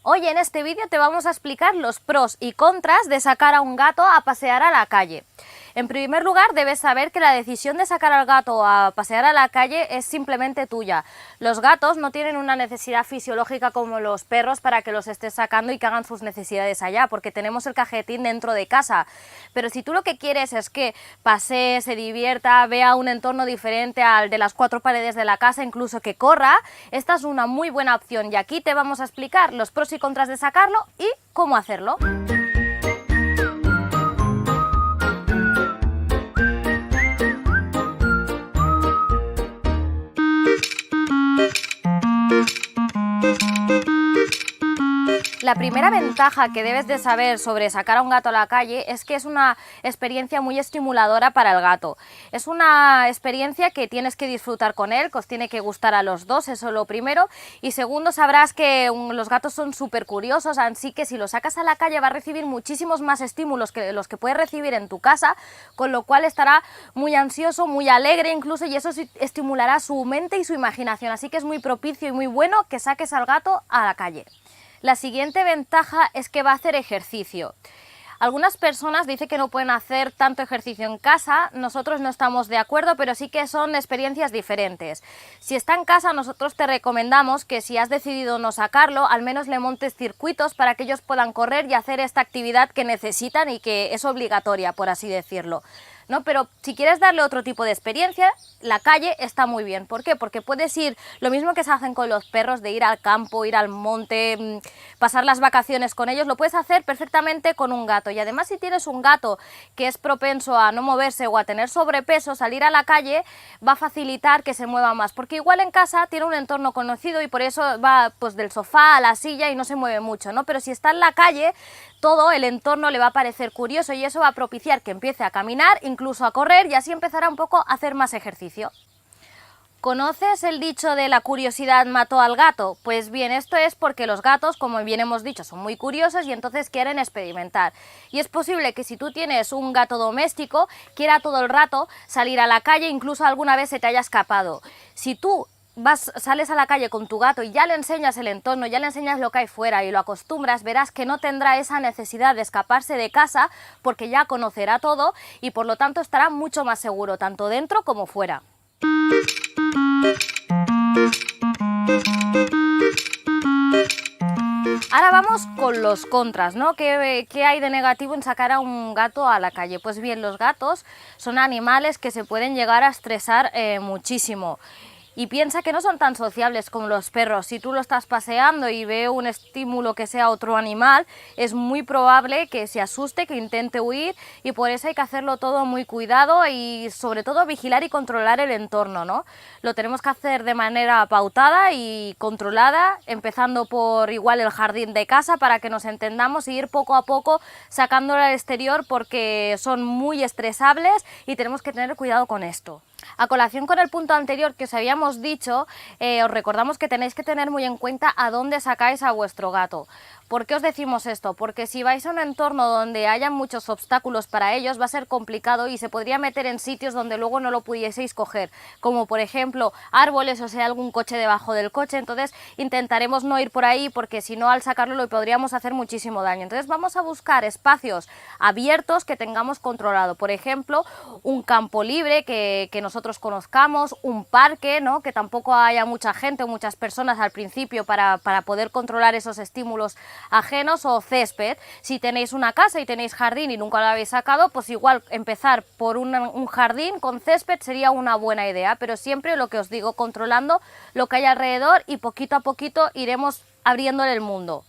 Hoy en este vídeo te vamos a explicar los pros y contras de sacar a un gato a pasear a la calle. En primer lugar, debes saber que la decisión de sacar al gato a pasear a la calle es simplemente tuya. Los gatos no tienen una necesidad fisiológica como los perros para que los estés sacando y que hagan sus necesidades allá, porque tenemos el cajetín dentro de casa. Pero si tú lo que quieres es que pasee, se divierta, vea un entorno diferente al de las cuatro paredes de la casa, incluso que corra, esta es una muy buena opción y aquí te vamos a explicar los pros y contras de sacarlo y cómo hacerlo. La primera ventaja que debes de saber sobre sacar a un gato a la calle es que es una experiencia muy estimuladora para el gato. Es una experiencia que tienes que disfrutar con él, que os tiene que gustar a los dos, eso es lo primero. Y segundo, sabrás que los gatos son súper curiosos, así que si lo sacas a la calle va a recibir muchísimos más estímulos que los que puedes recibir en tu casa, con lo cual estará muy ansioso, muy alegre incluso, y eso estimulará su mente y su imaginación. Así que es muy propicio y muy bueno que saques al gato a la calle. La siguiente ventaja es que va a hacer ejercicio. Algunas personas dicen que no pueden hacer tanto ejercicio en casa, nosotros no estamos de acuerdo, pero sí que son experiencias diferentes. Si está en casa, nosotros te recomendamos que si has decidido no sacarlo, al menos le montes circuitos para que ellos puedan correr y hacer esta actividad que necesitan y que es obligatoria, por así decirlo, ¿no? Pero si quieres darle otro tipo de experiencia, la calle está muy bien. ¿Por qué? Porque puedes ir, lo mismo que se hacen con los perros, de ir al campo, ir al monte, pasar las vacaciones con ellos, lo puedes hacer perfectamente con un gato. Y además, si tienes un gato que es propenso a no moverse o a tener sobrepeso, salir a la calle va a facilitar que se mueva más, porque igual en casa tiene un entorno conocido y por eso va pues del sofá a la silla y no se mueve mucho, ¿no? Pero si está en la calle, todo el entorno le va a parecer curioso y eso va a propiciar que empiece a caminar, incluso a correr, y así empezará un poco a hacer más ejercicio. ¿Conoces el dicho de la curiosidad mató al gato? Pues bien, esto es porque los gatos, como bien hemos dicho, son muy curiosos y entonces quieren experimentar. Y es posible que si tú tienes un gato doméstico, quiera todo el rato salir a la calle, incluso alguna vez se te haya escapado. Si tú sales a la calle con tu gato y ya le enseñas el entorno, ya le enseñas lo que hay fuera y lo acostumbras, verás que no tendrá esa necesidad de escaparse de casa porque ya conocerá todo y por lo tanto estará mucho más seguro, tanto dentro como fuera. Ahora vamos con los contras, ¿no? ¿Qué hay de negativo en sacar a un gato a la calle? Pues bien, los gatos son animales que se pueden llegar a estresar muchísimo. Y piensa que no son tan sociables como los perros. Si tú lo estás paseando y ve un estímulo que sea otro animal, es muy probable que se asuste, que intente huir, y por eso hay que hacerlo todo muy cuidado y sobre todo vigilar y controlar el entorno, ¿no? Lo tenemos que hacer de manera pautada y controlada, empezando por igual el jardín de casa para que nos entendamos y ir poco a poco sacándolo al exterior porque son muy estresables y tenemos que tener cuidado con esto. A colación con el punto anterior que os habíamos dicho, os recordamos que tenéis que tener muy en cuenta a dónde sacáis a vuestro gato. ¿Por qué os decimos esto? Porque si vais a un entorno donde haya muchos obstáculos para ellos va a ser complicado y se podría meter en sitios donde luego no lo pudieseis coger, como por ejemplo árboles o sea algún coche debajo del coche. Entonces intentaremos no ir por ahí porque si no al sacarlo lo podríamos hacer muchísimo daño. Entonces vamos a buscar espacios abiertos que tengamos controlado, por ejemplo un campo libre que nosotros conozcamos, un parque, ¿no? Que tampoco haya mucha gente o muchas personas al principio para poder controlar esos estímulos ajenos, o césped. Si tenéis una casa y tenéis jardín y nunca lo habéis sacado, pues igual empezar por un jardín con césped sería una buena idea, pero siempre lo que os digo, controlando lo que hay alrededor y poquito a poquito iremos abriéndole el mundo.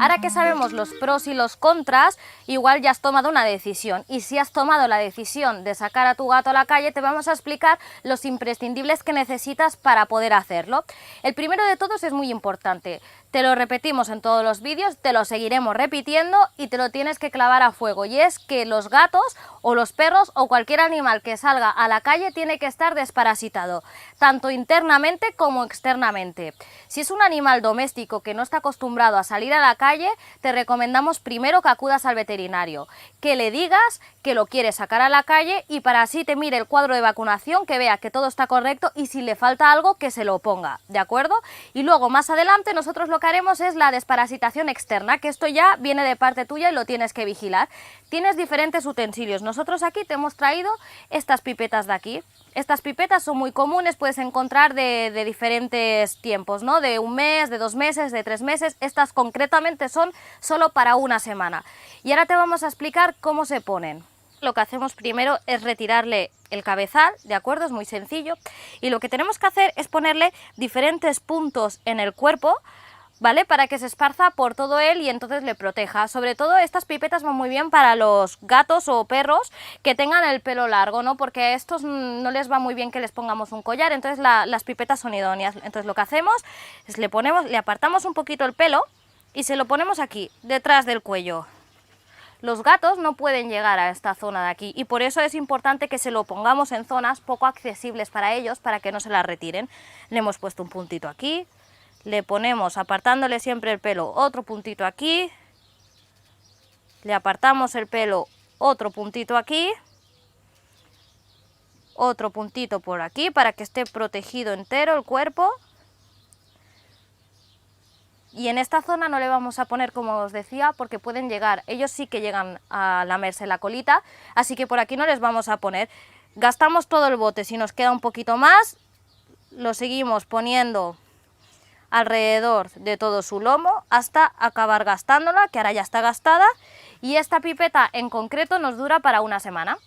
Ahora que sabemos los pros y los contras, igual ya has tomado una decisión. Y si has tomado la decisión de sacar a tu gato a la calle, te vamos a explicar los imprescindibles que necesitas para poder hacerlo. El primero de todos es muy importante. Te lo repetimos en todos los vídeos, te lo seguiremos repitiendo y te lo tienes que clavar a fuego. Y es que los gatos o los perros o cualquier animal que salga a la calle tiene que estar desparasitado, tanto internamente como externamente. Si es un animal doméstico que no está acostumbrado a salir a la calle, te recomendamos primero que acudas al veterinario, que le digas que lo quieres sacar a la calle y para así te mire el cuadro de vacunación, que vea que todo está correcto y si le falta algo que se lo ponga, ¿de acuerdo? Y luego más adelante nosotros lo que haremos es la desparasitación externa, que esto ya viene de parte tuya y lo tienes que vigilar. Tienes diferentes utensilios. Nosotros aquí te hemos traído estas pipetas de aquí. Estas pipetas son muy comunes, puedes encontrar de diferentes tiempos, ¿no? De 1 mes, de 2 meses, de 3 meses. Estas concretamente son solo para 1 semana. Y ahora te vamos a explicar cómo se ponen. Lo que hacemos primero es retirarle el cabezal, ¿de acuerdo? Es muy sencillo. Y lo que tenemos que hacer es ponerle diferentes puntos en el cuerpo, ¿vale? Para que se esparza por todo él y entonces le proteja. Sobre todo estas pipetas van muy bien para los gatos o perros que tengan el pelo largo, ¿no? Porque a estos no les va muy bien que les pongamos un collar, entonces las pipetas son idóneas. Entonces lo que hacemos es le apartamos un poquito el pelo y se lo ponemos aquí, detrás del cuello. Los gatos no pueden llegar a esta zona de aquí y por eso es importante que se lo pongamos en zonas poco accesibles para ellos, para que no se las retiren. Le hemos puesto un puntito aquí. Le ponemos, apartándole siempre el pelo, otro puntito aquí, le apartamos el pelo, otro puntito aquí, otro puntito por aquí para que esté protegido entero el cuerpo. Y en esta zona no le vamos a poner, como os decía, porque pueden llegar, ellos sí que llegan a lamerse la colita, así que por aquí no les vamos a poner. Gastamos todo el bote, si nos queda un poquito más, lo seguimos poniendo alrededor de todo su lomo hasta acabar gastándola, que ahora ya está gastada, y esta pipeta en concreto nos dura para 1 semana.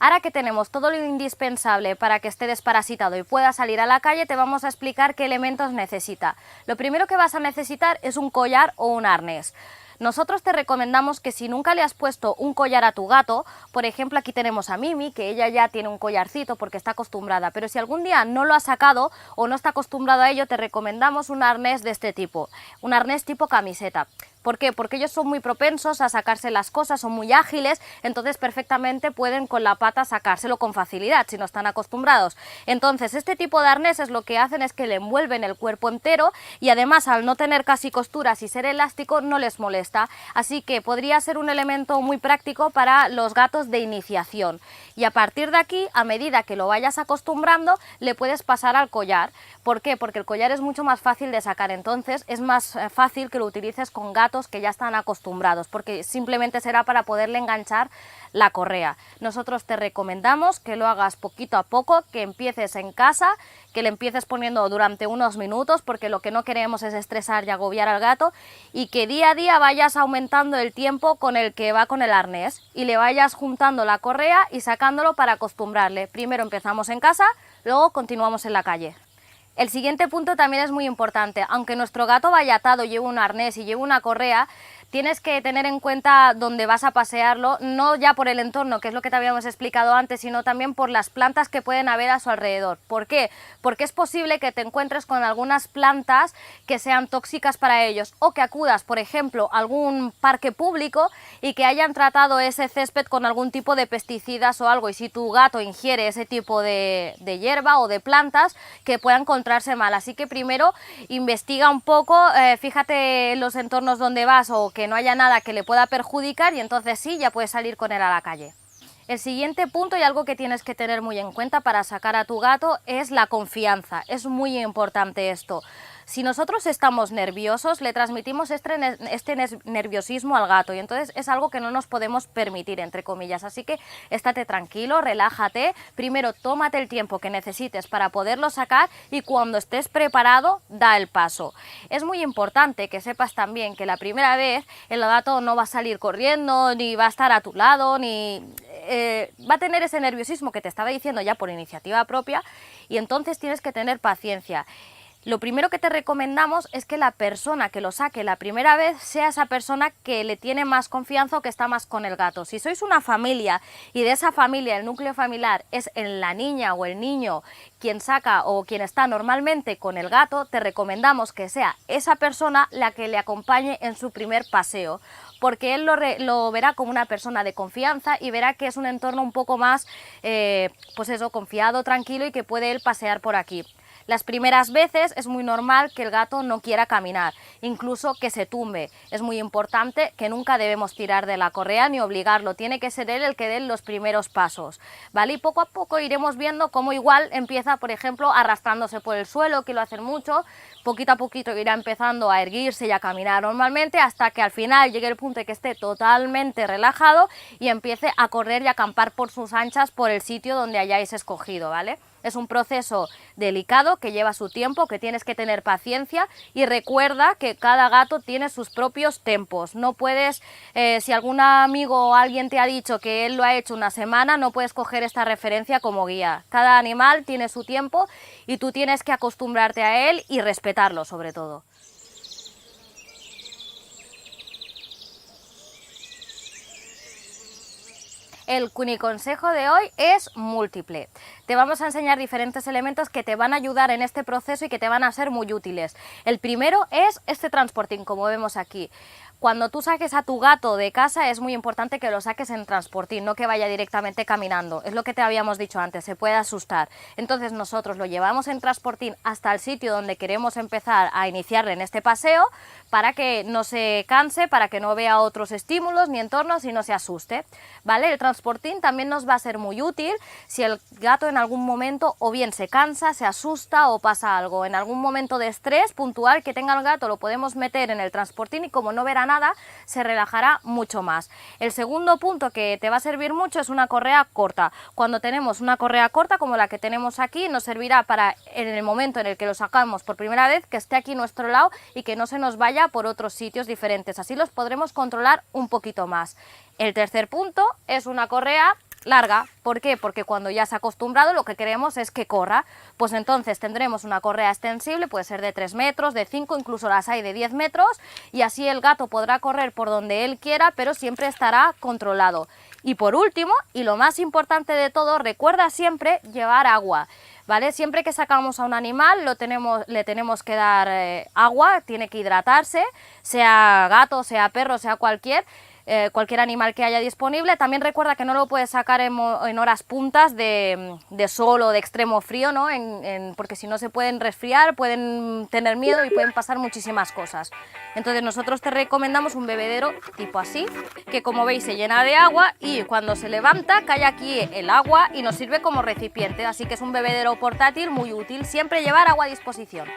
Ahora que tenemos todo lo indispensable para que esté desparasitado y pueda salir a la calle, te vamos a explicar qué elementos necesita. Lo primero que vas a necesitar es un collar o un arnés. Nosotros te recomendamos que si nunca le has puesto un collar a tu gato, por ejemplo aquí tenemos a Mimi, que ella ya tiene un collarcito porque está acostumbrada, pero si algún día no lo ha sacado o no está acostumbrado a ello, te recomendamos un arnés de este tipo, un arnés tipo camiseta. ¿Por qué? Porque ellos son muy propensos a sacarse las cosas, son muy ágiles, entonces perfectamente pueden con la pata sacárselo con facilidad si no están acostumbrados. Entonces este tipo de arneses lo que hacen es que le envuelven el cuerpo entero y además al no tener casi costuras y ser elástico no les molesta, así que podría ser un elemento muy práctico para los gatos de iniciación. Y a partir de aquí, a medida que lo vayas acostumbrando, le puedes pasar al collar. ¿Por qué? Porque el collar es mucho más fácil de sacar, entonces es más fácil que lo utilices con gatos que ya están acostumbrados, porque simplemente será para poderle enganchar la correa. Nosotros te recomendamos que lo hagas poquito a poco, que empieces en casa, que le empieces poniendo durante unos minutos, porque lo que no queremos es estresar y agobiar al gato, y que día a día vayas aumentando el tiempo con el que va con el arnés y le vayas juntando la correa y sacándolo para acostumbrarle. Primero empezamos en casa, luego continuamos en la calle. El siguiente punto también es muy importante. Aunque nuestro gato vaya atado, lleve un arnés y lleve una correa, tienes que tener en cuenta dónde vas a pasearlo, no ya por el entorno, que es lo que te habíamos explicado antes, sino también por las plantas que pueden haber a su alrededor. ¿Por qué? Porque es posible que te encuentres con algunas plantas que sean tóxicas para ellos, o que acudas, por ejemplo, a algún parque público y que hayan tratado ese césped con algún tipo de pesticidas o algo, y si tu gato ingiere ese tipo de hierba o de plantas, que pueda encontrarse mal. Así que primero investiga un poco, fíjate en los entornos donde vas o que no haya nada que le pueda perjudicar, y entonces sí, ya puedes salir con él a la calle. El siguiente punto, y algo que tienes que tener muy en cuenta para sacar a tu gato, es la confianza. Es muy importante esto. Si nosotros estamos nerviosos, le transmitimos este nerviosismo al gato, y entonces es algo que no nos podemos permitir, entre comillas. Así que estate tranquilo, relájate, primero tómate el tiempo que necesites para poderlo sacar y cuando estés preparado, da el paso. Es muy importante que sepas también que la primera vez el gato no va a salir corriendo, ni va a estar a tu lado, ni va a tener ese nerviosismo que te estaba diciendo ya por iniciativa propia, y entonces tienes que tener paciencia. lo primero que te recomendamos es que la persona que lo saque la primera vez sea esa persona que le tiene más confianza o que está más con el gato. Si sois una familia y de esa familia, el núcleo familiar, es la niña o el niño quien saca o quien está normalmente con el gato, te recomendamos que sea esa persona la que le acompañe en su primer paseo, porque él lo verá como una persona de confianza y verá que es un entorno un poco más, pues eso, confiado, tranquilo y que puede él pasear por aquí. Las primeras veces es muy normal que el gato no quiera caminar, incluso que se tumbe. Es muy importante que nunca debemos tirar de la correa ni obligarlo, tiene que ser él el que dé los primeros pasos, ¿vale? Y poco a poco iremos viendo cómo igual empieza, por ejemplo, arrastrándose por el suelo, que lo hacen mucho, poquito a poquito irá empezando a erguirse y a caminar normalmente hasta que al final llegue el punto de que esté totalmente relajado y empiece a correr y a acampar por sus anchas por el sitio donde hayáis escogido, ¿vale? Es un proceso delicado que lleva su tiempo, que tienes que tener paciencia y recuerda que cada gato tiene sus propios tempos. No puedes, si algún amigo o alguien te ha dicho que él lo ha hecho una semana, no puedes coger esta referencia como guía. Cada animal tiene su tiempo y tú tienes que acostumbrarte a él y respetarlo sobre todo. El cuniconsejo de hoy es múltiple. Te vamos a enseñar diferentes elementos que te van a ayudar en este proceso y que te van a ser muy útiles. El primero es este transportín, como vemos aquí. Cuando tú saques a tu gato de casa es muy importante que lo saques en transportín, no que vaya directamente caminando. Es lo que te habíamos dicho antes, se puede asustar. Entonces nosotros lo llevamos en transportín hasta el sitio donde queremos empezar a iniciarle en este paseo para que no se canse, para que no vea otros estímulos ni entornos y no se asuste, ¿vale? El transportín también nos va a ser muy útil si el gato en algún momento o bien se cansa, se asusta o pasa algo. En algún momento de estrés puntual que tenga el gato lo podemos meter en el transportín y como no verá nada, se relajará mucho más. El segundo punto que te va a servir mucho es una correa corta. Cuando tenemos una correa corta como la que tenemos aquí, nos servirá para en el momento en el que lo sacamos por primera vez, que esté aquí a nuestro lado y que no se nos vaya por otros sitios diferentes. Así los podremos controlar un poquito más. El tercer punto es una correa larga. ¿Por qué? Porque cuando ya se ha acostumbrado lo que queremos es que corra, pues entonces tendremos una correa extensible, puede ser de 3 metros, de 5, incluso las hay de 10 metros y así el gato podrá correr por donde él quiera, pero siempre estará controlado. Y por último, y lo más importante de todo, recuerda siempre llevar agua, ¿vale? Siempre que sacamos a un animal le tenemos que dar agua, tiene que hidratarse, sea gato, sea perro, sea cualquier animal que haya disponible. También recuerda que no lo puedes sacar en horas puntas de sol o de extremo frío, ¿no? Porque si no se pueden resfriar, pueden tener miedo y pueden pasar muchísimas cosas. Entonces nosotros te recomendamos un bebedero tipo así, que como veis se llena de agua y cuando se levanta cae aquí el agua y nos sirve como recipiente, así que es un bebedero portátil muy útil. Siempre llevar agua a disposición.